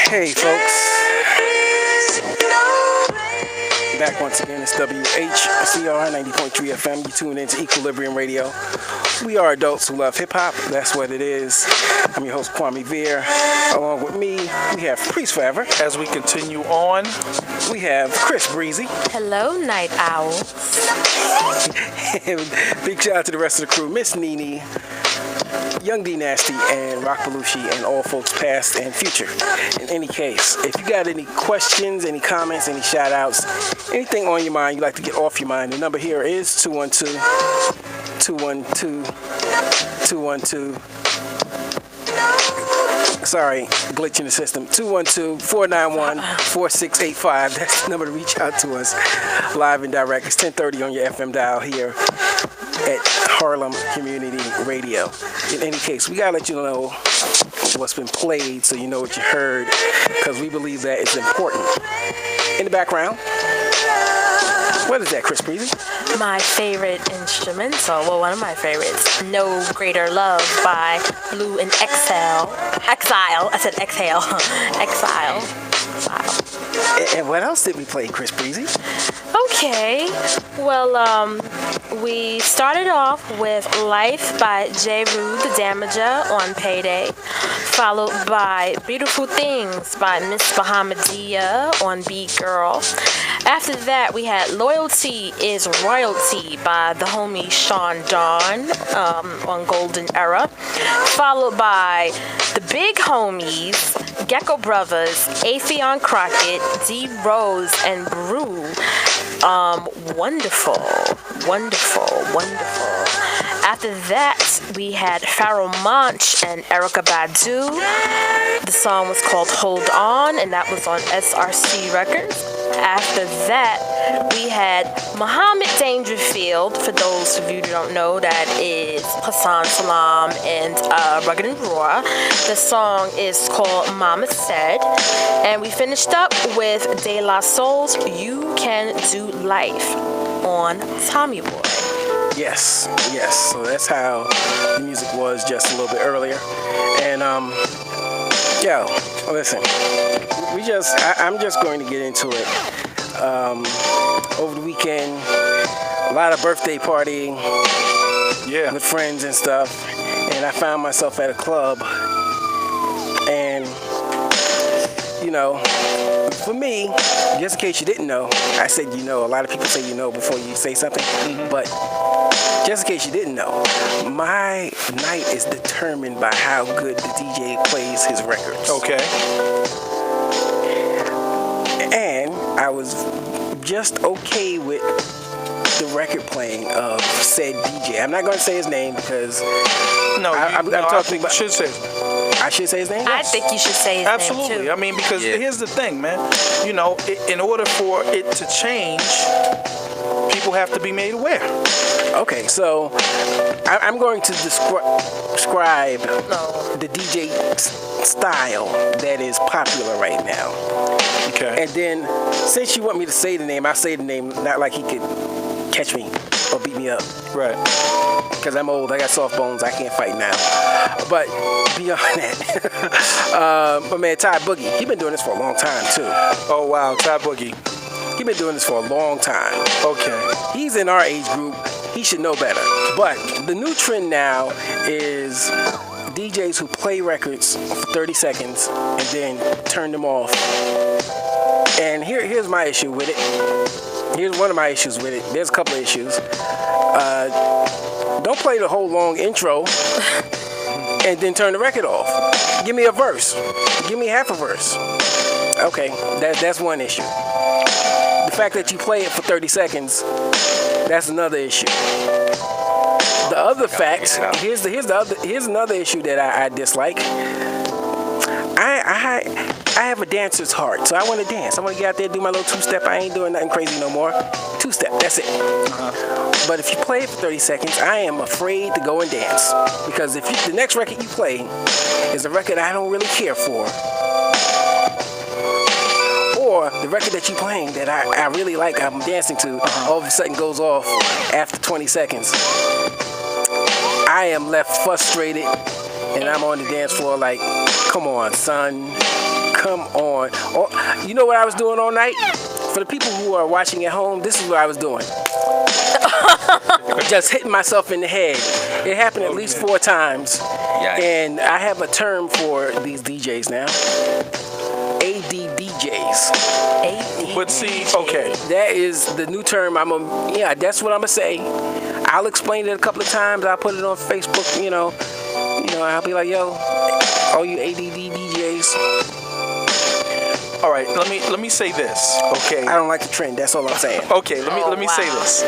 Hey folks, back once again. It's WHCR 90.3 FM. You tune into Equilibrium Radio. We are adults who love hip-hop. That's what it is. I'm your host, Kwame Veer. Along with me, we have Priest Forever. As we continue on, we have Chris Breezy. Hello, Night Owl. And big shout out to the rest of the crew, Miss Nene, Young D Nasty, and Rock Belushi, and all folks past and future. In any case, if you got any questions, any comments, any shout outs, anything on your mind you'd like to get off your mind, the number here is 212. Sorry, glitch in the system. 212-491-4685. That's the number to reach out to us live and direct. It's 10:30 on your FM dial here at Harlem Community Radio. In any case, we gotta let you know what's been played so you know what you heard, because we believe that it's important. In the background, what is that, Chris Breezy? My favorite instrumental, well, one of my favorites, No Greater Love by Blue and Exile. I said Exhale. Exile. And what else did we play, Chris Breezy? Okay, well, we started off with Life by J. Rude the Damager on Payday, followed by Beautiful Things by Miss Bahamadia on Beat Girl. After that, we had Loyalty is Royalty by the homie Sean Dawn on Golden Era, followed by the big homies, Gecko Brothers, Atheon Crockett, D Rose, and Brew. Wonderful. After that, we had Pharoah Monch and Erykah Badu. The song was called Hold On, and that was on SRC Records. After that, we had Muhammad Dangerfield. For those of you who don't know, that is Hassan Salam and Rugged and Raw. The song is called Mama Said. And we finished up with De La Soul's You Can Do Life on Tommy Boy. Yes. So that's how the music was just a little bit earlier. And listen, I'm just going to get into it. Over the weekend, a lot of birthday partying with friends and stuff, and I found myself at a club, and for me, just in case you didn't know, I said a lot of people say before you say something, but just in case you didn't know, my night is determined by how good the DJ plays his records. okay. And I was just okay with the record playing of said DJ. I'm not going to say his name because I think you should say his name. I should say his name? I think you should say his Absolutely. name too. I mean, because here's the thing, man. In order for it to change, people have to be made aware. Okay, so I'm going to describe the DJ style that is popular right now. Okay. And then, since you want me to say the name, I'll say the name, not like he could catch me or beat me up. Right. Because I'm old, I got soft bones, I can't fight now. But beyond that, my man Ty Boogie, he been doing this for a long time too. Oh wow, Ty Boogie. He been doing this for a long time. Okay. He's in our age group, he should know better. But the new trend now is DJs who play records for 30 seconds and then turn them off. And here's my issue with it. Here's one of my issues with it. There's a couple of issues. Don't play the whole long intro and then turn the record off. Give me a verse. Give me half a verse. Okay, that's one issue. The fact that you play it for 30 seconds, that's another issue. The other fact, here's another issue that I dislike. I have a dancer's heart, so I want to dance. I want to get out there and do my little two-step. I ain't doing nothing crazy no more. Two-step, that's it. But if you play it for 30 seconds, I am afraid to go and dance. Because if the next record you play is a record I don't really care for, or the record that you're playing that I really like, I'm dancing to, all of a sudden goes off after 20 seconds, I am left frustrated, and I'm on the dance floor like, come on, son. come on. You know what I was doing all night? For the people who are watching at home, this is what I was doing. Just hitting myself in the head. It happened at least 4 times. Yikes. And I have a term for these DJs now. ADDJs. But see, okay. That is the new term. That's what I'm gonna say. I'll explain it a couple of times. I'll put it on Facebook. I'll be like, yo, all you ADD DJs. All right, let me say this, okay? I don't like the trend. That's all I'm saying. Okay, let me say this.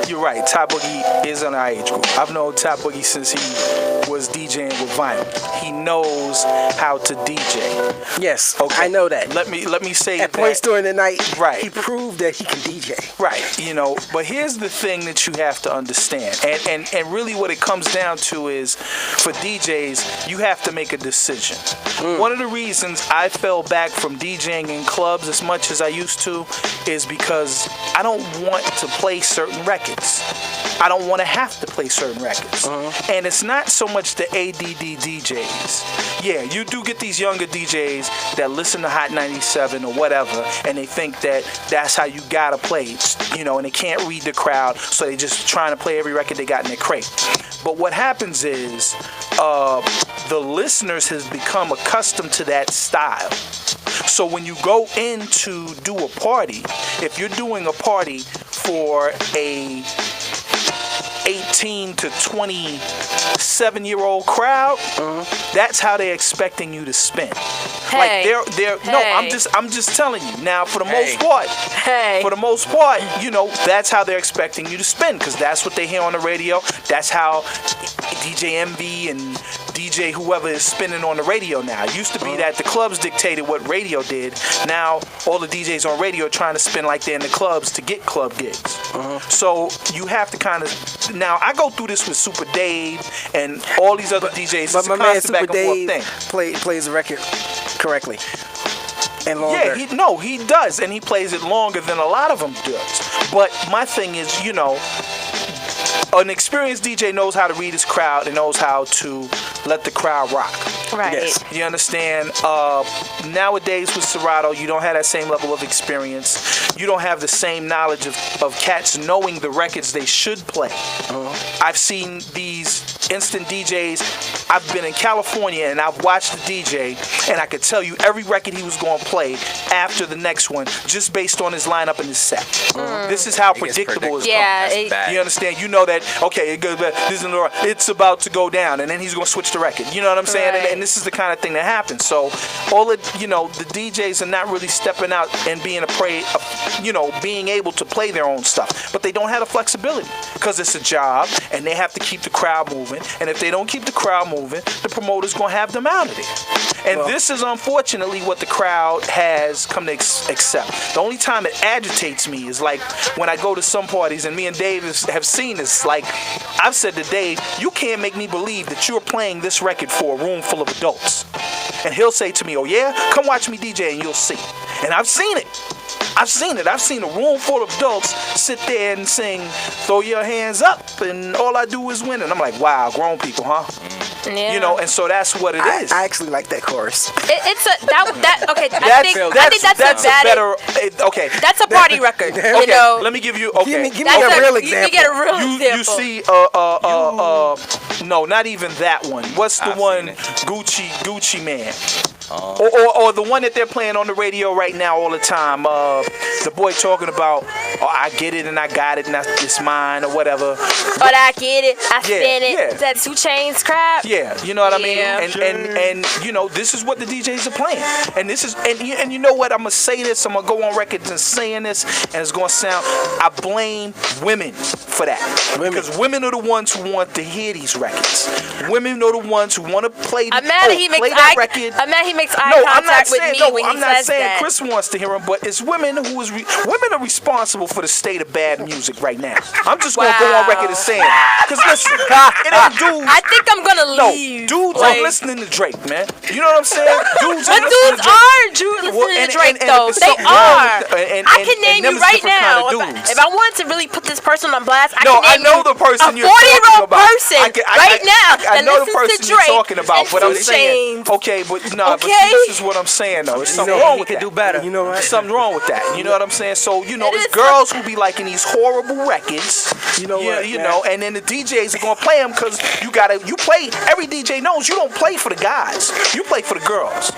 You're right. Ty Boogie is in our age group. I've known Ty Boogie since he was DJing with vinyl. He knows how to DJ. Yes, okay. I know that. Let me say at that points during the night, right, he proved that he can DJ. Right. But here's the thing that you have to understand, and really what it comes down to is, for DJs, you have to make a decision. One of the reasons I fell back from DJing in clubs as much as I used to is because I don't want to play certain records. I don't want to have to play certain records. And it's not so much the ADD DJs. Yeah, you do get these younger DJs that listen to Hot 97 or whatever, and they think that that's how you gotta play, and they can't read the crowd, so they just trying to play every record they got in their crate. But what happens is, the listeners has become accustomed to that style. So when you go in to do a party, if you're doing a party for a 18 to 27-year-old crowd, that's how they're expecting you to spin. Hey. Like no, I'm just telling you. Now, for the most part, that's how they're expecting you to spin, because that's what they hear on the radio. That's how DJ Envy and DJ whoever is spinning on the radio now. It used to be that the clubs dictated what radio did. Now all the DJs on radio are trying to spin like they're in the clubs to get club gigs. So you have to kind of. Now I go through this with Super Dave and all these other DJs. But my man Super Dave thing. plays the record correctly and longer. Yeah, he does, and he plays it longer than a lot of them does. But my thing is, an experienced DJ knows how to read his crowd and knows how to let the crowd rock. Right. Yes. You understand? Nowadays with Serato, you don't have that same level of experience. You don't have the same knowledge of cats knowing the records they should play. I've seen these instant DJs. I've been in California and I've watched the DJ, and I could tell you every record he was going to play after the next one just based on his lineup and his set. This is how predictable it's bad. You understand? You know that, okay, it's about to go down, and then he's going to switch the record. You know what I'm saying? Right. And this is the kind of thing that happens. So the DJs are not really stepping out and being being able to play their own stuff. But they don't have the flexibility because it's a job, and they have to keep the crowd moving. And if they don't keep the crowd moving, the promoter's going to have them out of there. And this is unfortunately what the crowd has come to accept. The only time it agitates me is like when I go to some parties, and me and Dave have seen this. Like, I've said to Dave, you can't make me believe that you're playing this record for a room full of adults. And he'll say to me, oh yeah? Come watch me DJ and you'll see. And I've seen it. I've seen a room full of adults sit there and sing, throw your hands up, and all I do is win. And I'm like, wow, grown people, huh? Yeah. And so that's what it is. I actually like that chorus. It's a okay. I think that's a better. Okay. That's a party record. Okay. You know. Let me give you. Okay. Give me a real example. You get a real example. You see. No, not even that one. What's the one? Gucci Man. Or the one that they're playing on the radio right now all the time. The boy talking about, I get it and I got it and it's mine or whatever. But I get it, I spin it. Yeah. That 2 Chainz crap. Yeah, you know what I mean? Yeah. And this is what the DJs are playing. And this is and you know what? I'm gonna say this. I'm gonna go on record and saying this, and it's gonna sound. I blame women for that. Because women are the ones who want to hear these records. Women are the ones who want to play. I'm mad he makes record. I'm mad he makes eye contact with me when he says that. I'm not saying Chris wants to hear him, but it's women who is women are responsible for the state of bad music right now. I'm just gonna go on record and saying it. Because listen, it ain't dudes. I think I'm gonna leave. Dudes aren't listening to Drake, man. You know what I'm saying? Dudes are listening to Drake, though. They are. I can name you right now. If I wanted to really put this person on blast, I can name I know the person a you're talking 40-year-old about. person right now. I know the listens person to you're Drake talking about, but I'm and saying, Chainz. okay, but no, but Okay. see, this is what I'm saying though. There's something wrong with He that. could do better. You know what? There's something wrong with that. You know what I'm saying? So you know, It it's is girls who be liking these horrible records. You know what, You man? know, and then the DJs are gonna play them because you play. Every DJ knows you don't play for the guys. You play for the girls.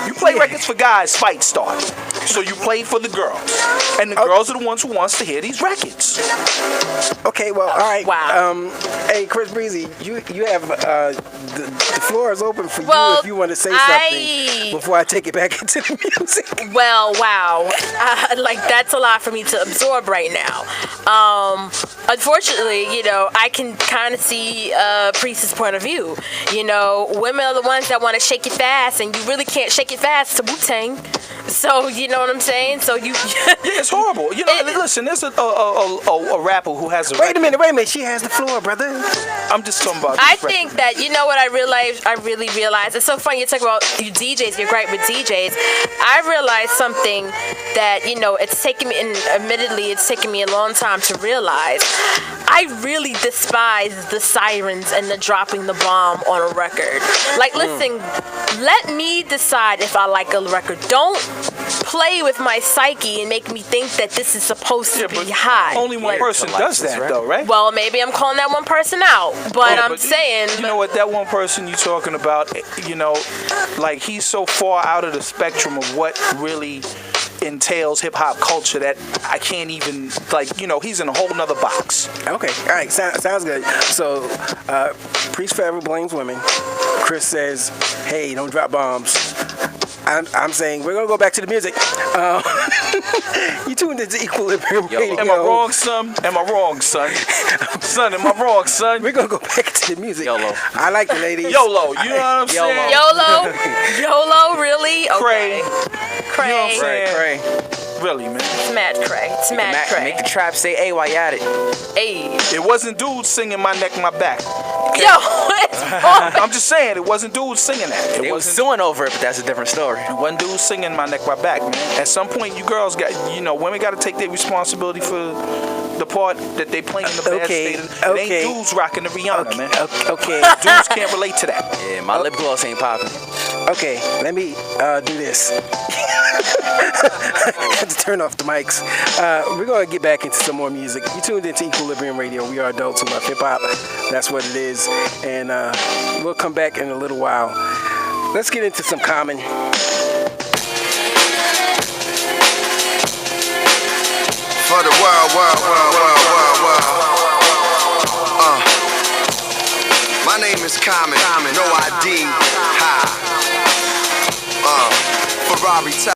You play records for guys. Fight start. So you play for the girls, and the girls are the ones who wants to hear these records. Okay, well, all right. Wow. Hey, Chris Breezy, you have the floor is open for Well, you if you want to say something before I take it back into the music. Well, wow. Like, that's a lot for me to absorb right now. Unfortunately, I can kind of see Priest's point of view. Women are the ones that want to shake it fast, and you really can't shake it fast to Wu-Tang. So, you know what I'm saying? So you... Yeah, it's horrible. Listen, there's a rapper who has a Wait a minute. She has the floor, brother. I'm just talking about I this think record. that, what I really realized, it's so funny you talk about you DJs, you're great with DJs. I realized something that, it's taken me, and admittedly it's taken me a long time to realize. I really despise the sirens and the dropping the bomb on a record. Like, listen, let me decide if I like a record. Don't play with my psyche and make me think that this is supposed to be hot. Only one person does that, though, right? Well, maybe I'm calling that one person out, but I'm saying... You know what, that one person you're talking about, like, he's so far out of the spectrum of what really entails hip-hop culture that I can't even, he's in a whole nother box. Okay, all right, sounds good. So, Priest forever blames women. Chris says, hey, don't drop bombs. I'm saying we're going to go back to the music. You tuned into Equilibrium Radio. Am I wrong, son? Am I wrong, son? Son, am I wrong, son? We're going to go back to the music. YOLO. I like the ladies. YOLO, you know what I'm saying? YOLO, really? Okay. Cray. You know what I'm Cray. saying? Really, man. It's mad cray. It's mad cray. Make the trap say, hey, while you at it. Hey. It wasn't dudes singing My Neck, My Back. Okay? Yo, what's wrong? I'm just saying, it wasn't dudes singing that. They was suing over it, but that's a different story. One dude singing My Neck, My Back, man. At some point, you girls got, women got to take their responsibility for the part that they play in the bad state. It ain't dudes rocking the Rihanna, man. Okay. Dudes can't relate to that. Yeah, my lip gloss ain't popping. Okay, let me do this. I had to turn off the mics. We're going to get back into some more music. You tuned into Equilibrium Radio. We are adults who love hip-hop. That's what it is. And we'll come back in a little while. Let's get into some Common. For the world. My name is Common, no ID. Ferrari.